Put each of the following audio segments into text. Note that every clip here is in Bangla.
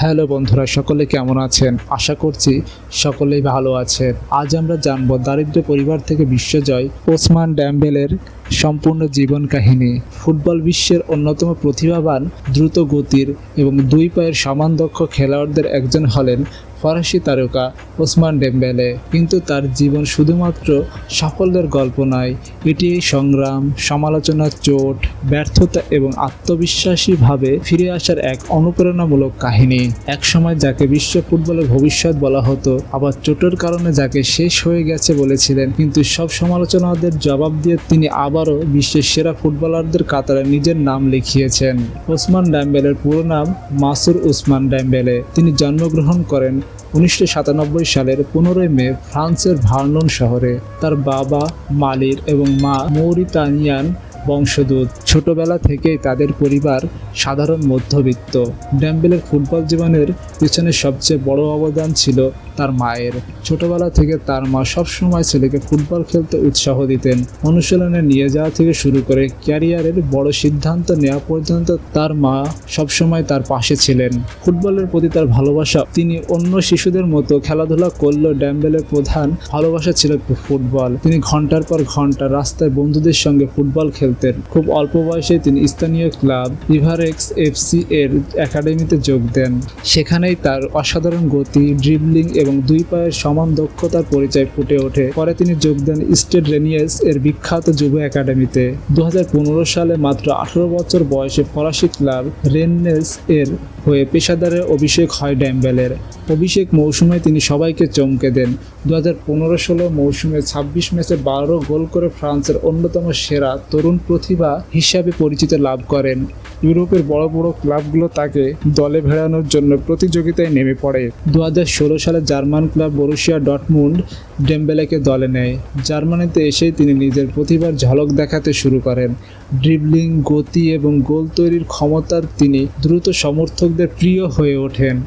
হ্যালো বন্ধুরা, সকলে কেমন আছেন? আশা করছি সকলেই ভালো আছেন। আজ আমরা জানব দারিদ্র পরিবার থেকে বিশ্বজয় ওসমান ডেম্বেলের সম্পূর্ণ জীবন কাহিনী। ফুটবল বিশ্বের অন্যতম প্রতিভাবান, দ্রুত গতির এবং দুই পায়ের সমান দক্ষ খেলোয়াড়দের একজন হলেন ফরাসি তারকা ওসমান ডেম্বেলে। কিন্তু তার জীবন শুধুমাত্র সাফল্যের গল্প নয়, এটি সংগ্রাম, সমালোচনা, চোট, ব্যর্থতা এবং আত্মবিশ্বাসীভাবে ফিরে আসার এক অনুপ্রেরণামূলক কাহিনী। একসময় যাকে বিশ্ব ফুটবলের ভবিষ্যৎ বলা হতো, আবার চোটের কারণে যাকে শেষ হয়ে গেছে বলেছিলেন, কিন্তু সব সমালোচনাদের জবাব দিয়ে তিনি আবারও বিশ্বের সেরা ফুটবলারদের কাতারে নিজের নাম লিখিয়েছেন। ওসমান ডেম্বেলের পুরো নাম মাসুর ওসমান ডেম্বেলে। তিনি জন্মগ্রহণ করেন 1997 সালের 15 মে ফ্রান্সের ভার্নন শহরে। তার বাবা মালির এবং মা মৌরিতানিয়ান বংশোদ্ভূত। ছোটবেলা থেকেই তাদের পরিবার সাধারণ মধ্যবিত্ত। ডেম্বেলের ফুটবল জীবনের পিছনে সবচেয়ে বড় অবদান ছিল তার মায়ের। ছোটবেলা থেকে তার মা সবসময় ছেলেকে ফুটবল খেলতে উৎসাহ দিতেন। অনুশীলনে নিয়ে যাওয়া থেকে শুরু করে ক্যারিয়ারের বড় সিদ্ধান্ত নেওয়া পর্যন্ত তার মা সবসময় তার পাশে ছিলেন। ফুটবলের প্রতি তার ভালোবাসা, তিনি অন্য শিশুদের মতো খেলাধুলা করলেও ডেম্বেলের প্রধান ভালোবাসা ছিল ফুটবল। তিনি ঘন্টার পর ঘন্টা রাস্তায় বন্ধুদের সঙ্গে ফুটবল খেলতেন। খুব অল্প বয়সে তিনি স্থানীয় ক্লাব ইভারেক্স এফসি এর একাডেমিতে যোগ দেন। সেখানেই তার অসাধারণ গতি, ড্রিবলিং এবং দুই পায়ের সমান দক্ষতার পরিচয় ফুটে ওঠে। পরে তিনি যোগ দেন স্টেড রেনিয়েস এর বিখ্যাত যুব একাডেমিতে। 2015 সালে মাত্র 18 বছর বয়সে ফরাসি ক্লাব রেন্নেস এর হয়ে পেশাদারের অভিষেক হয় ডেম্বেলের। অভিষেক মৌসুমে তিনি সবাইকে চমকে দেন। 2015-16 মৌসুমে 26 ম্যাচে 12 গোল করে ফ্রান্সের অন্যতম সেরা তরুণ প্রতিভা হিসাবে পরিচিতি লাভ করেন। ইউরোপের বড় বড় ক্লাবগুলো তাকে দলে ভেড়ানোর জন্য প্রতিযোগিতায় নেমে পড়ে। 2016 সালে জার্মান ক্লাব বরুসিয়া ডর্টমুন্ড ডেম্বেলেকে দলে নেয়। জার্মানিতে এসেই তিনি নিজের প্রতিভার ঝলক দেখাতে শুরু করেন। ড্রিবলিং, গতি এবং গোল তৈরির ক্ষমতার তিনি দ্রুত সমর্থকদের প্রিয় হয়ে ওঠেন।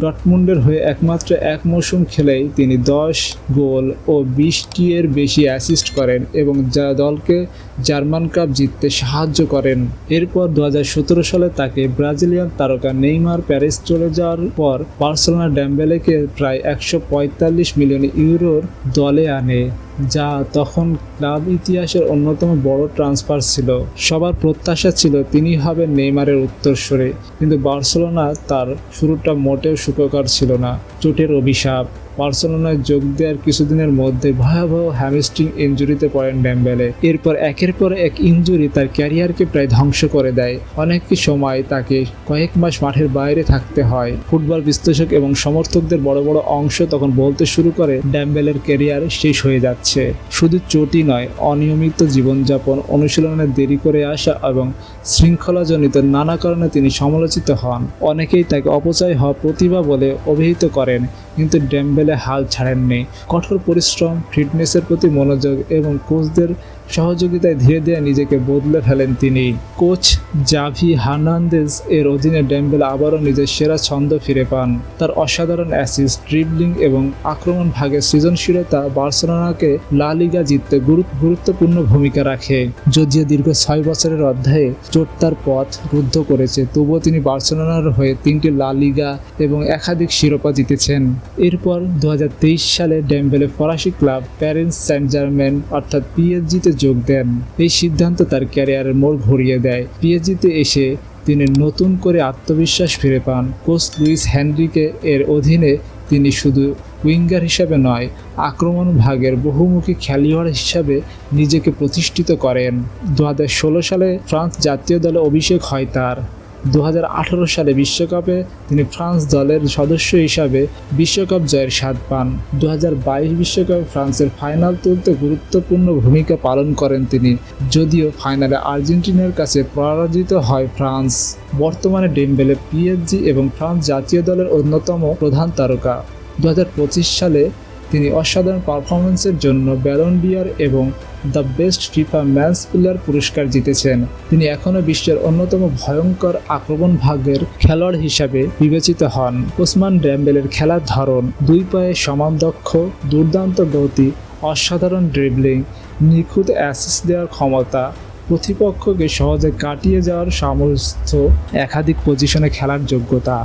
ডর্টমুন্ডের হয়ে একমাত্র এক মৌসুম খেলেই তিনি 10 গোল ও 20টি এর বেশি অ্যাসিস্ট করেন এবং যা দলকে জার্মান কাপ জিততে সাহায্য করেন। এরপর 2017 সালে তাকে ব্রাজিলিয়ান তারকা নেইমার প্যারিস চলে যাওয়ার পর বার্সেলোনা ডেম্বেলেকে প্রায় 145 মিলিয়ন ইউরোর দলে আনে, যা তখন ক্লাব ইতিহাসের অন্যতম বড় ট্রান্সফার ছিল। সবার প্রত্যাশা ছিল তিনি হবেন নেইমারের উত্তরসূরি, কিন্তু বার্সেলোনা তার শুরুটা মোটেও সুখকর ছিল না। চোটের অভিশাপ। বার্সেলোনায় যোগ দেওয়ার কিছুদিনের মধ্যে ভয়াবহ হ্যামস্ট্রিং ইনজুরিতে পড়েন ডেম্বেলে। এরপর একের পর এক ইনজুরি তার ক্যারিয়ারকে প্রায় ধ্বংস করে দেয়। অনেক সময় তাকে কয়েক মাস মাঠের বাইরে থাকতে হয়। ফুটবল বিশ্লেষক এবং সমর্থকদের বড় বড় অংশ তখন বলতে শুরু করে ডেম্বেলের ক্যারিয়ার শেষ হয়ে যাচ্ছে। শুধু চোটই নয়, অনিয়মিত জীবনযাপন, অনুশীলনে দেরি করে আসা এবং শৃঙ্খলাজনিত নানা কারণে তিনি সমালোচিত হন। অনেকেই তাকে অপচয় হওয়া প্রতিভা বলে অভিহিত করেন, কিন্তু ডেম্বেলে হাল ছাড়েননি। কঠোর পরিশ্রম, ফিটনেসের প্রতি মনোযোগ এবং কোচদের সহযোগিতায় ধীরে ধীরে নিজেকে বদলে ফেলেন তিনি। কোচ জাভি হার্নান্দেজ এর অধীনে ডেম্বেলে আবারও নিজের সেরা ছন্দ ফিরে পান। তার অসাধারণ অ্যাসিস্ট, ড্রিবলিং এবং আক্রমণ ভাগের সৃজনশীলতা বার্সেলোনাকে লা লিগা জিততে গুরুত্বপূর্ণ ভূমিকা রাখে। যদিও দীর্ঘ 6 বছরের অধ্যায়ে চোট তার পথ রুদ্ধ করেছে, তবুও তিনি বার্সেলোনার হয়ে 3টি লা লিগা এবং একাধিক শিরোপা জিতেছেন। এরপর 2023 সালে ডেম্বেলে ফরাসি ক্লাব প্যারিস সেন্ট জার্মেন অর্থাৎ পিএসজিতে যোগ দেন। এই সিদ্ধান্ত তার ক্যারিয়ারের মোড় ঘুরিয়ে দেয়। পিএসজিতে এসে তিনি নতুন করে আত্মবিশ্বাস ফিরে পান। কোচ লুইস হেনরিকে এর অধীনে তিনি শুধু উইঙ্গার হিসাবে নয়, আক্রমণ ভাগের বহুমুখী খেলোয়াড় হিসাবে নিজেকে প্রতিষ্ঠিত করেন। 2016 সালে ফ্রান্স জাতীয় দলে অভিষেক হয় তার। 2018 সালে বিশ্বকাপে তিনি ফ্রান্স দলের সদস্য হিসাবে বিশ্বকাপ জয়ের স্বাদ পান। 2022 বিশ্বকাপে ফ্রান্সের ফাইনাল তুলতে গুরুত্বপূর্ণ ভূমিকা পালন করেন তিনি, যদিও ফাইনালে আর্জেন্টিনার কাছে পরাজিত হয় ফ্রান্স। বর্তমানে ডেম্বেলে পিএসজি এবং ফ্রান্স জাতীয় দলের অন্যতম প্রধান তারকা। 2025 সালে তিনি অসাধারণ পারফরমেন্সের জন্য ব্যালন ডি'অর এবং the best FIFA match player পুরস্কার জিতেছেন। তিনি এখনও বিশ্বের অন্যতম ভয়ঙ্কর আক্রমণ ভাগের খেলোয়াড় হিসাবে বিবেচিত হন। ওসমান ডেম্বেলের খেলার ধরন, দুই পায়ে সমান দক্ষ, দুর্দান্ত গতি, অসাধারণ ড্রিবলিং, নিখুঁত অ্যাসিস্ট দেওয়ার ক্ষমতা, প্রতিপক্ষকে সহজে কাটিয়ে যাওয়ার সামর্থ্য, একাধিক পজিশনে খেলার যোগ্যতা।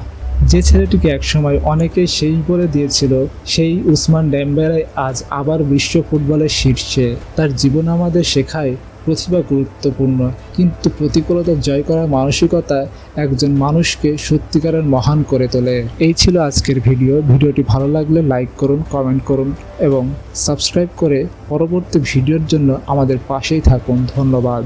যে ছেলেটিকে একসময় অনেকেই সেই বলে দিয়েছিল, সেই উসমান ডেম্বেলে আজ আবার বিশ্ব ফুটবলের শীর্ষে। তার জীবন আমাদের শেখায় প্রতিভা গুরুত্বপূর্ণ, কিন্তু প্রতিকূলতা জয় করার মানসিকতা একজন মানুষকে সত্যিকারের মহান করে তোলে। এই ছিল আজকের ভিডিওটি ভালো লাগলে লাইক করুন, কমেন্ট করুন এবং সাবস্ক্রাইব করে পরবর্তী ভিডিওর জন্য আমাদের পাশেই থাকুন। ধন্যবাদ।